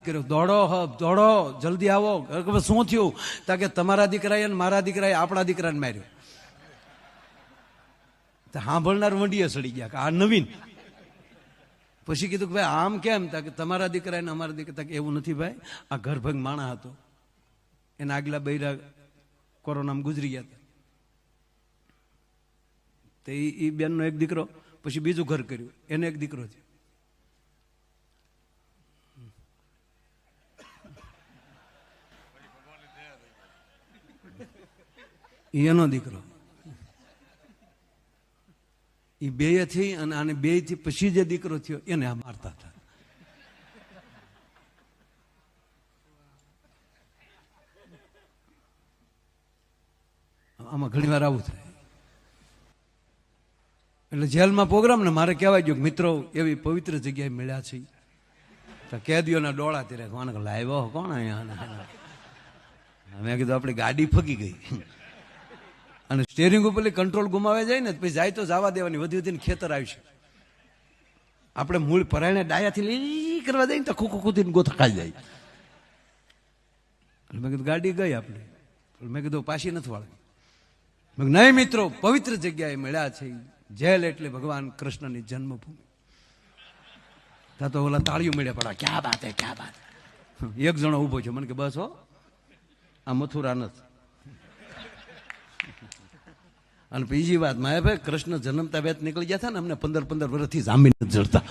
કર્યો, દોડો હબ દોડો, જલ્દી આવો. શું થયું? તા કે તમારા દીકરાએ અને મારા દીકરાએ આપણા દીકરાને માર્યો. સાંભળનાર વંડીએ સડી ગયા કે આ નવીન. પછી કીધું કે ભાઈ આમ કેમ? તા કે તમારા દીકરા ને અમારા દીકરા. એવું નથી ભાઈ, આ ઘરભંગ માણા હતો, એના આગલા બૈરા કોરોનામાં ગુજરી ગયા હતા. તો એ બેનનો એક દીકરો, પછી બીજું ઘર કર્યું, એને એક દીકરો થયો. એનો દીકરો. એ બે થી અને આને બે થી પછી જે દીકરો થયો એને આ મારતા હતા. આમાં ઘણી વાર આવું થાય. એટલે જેલમાં પ્રોગ્રામ ને મારે કહેવાય ગયો મિત્રો એવી પવિત્ર જગ્યાએ મળ્યા છે. તો કેદીઓના ડોળા તીરે કોને લાવ્યો કોણ અહીંયા? મેં કીધું આપણી ગાડી ફગી ગઈ. અને સ્ટેરિંગ ઉપર કંટ્રોલ ગુમાવે જાય ને પછી જાય તો જવા દેવાની, વધી વધીને ખેતર આવશે. આપણે મૂળ પરાયણે ડાયાથી લઈ કરવા જાય ને તો ખોખો ખોદીને ગોથકાઈ જાય. મેં કીધું ગાડી ગઈ આપણે. મેં કીધું પાછી નથી વાળવી. મેં નહીં મિત્રો, પવિત્ર જગ્યાએ મળ્યા છે. જેલ એટલે ભગવાન કૃષ્ણની જન્મભૂમિ. ત્યાં તો ઓલા તાળીઓ મળ્યા પડા, ક્યાં બાત હે ક્યાં બાત. એક જણો ઉભો છે, મને કે બસ હો આ મથુરા નથી. અને બીજી વાત, મારે ભાઈ કૃષ્ણ જન્મતા વેત નીકળી ગયા હતા ને, અમને 15 વર્ષથી જામીન નથી જડતા.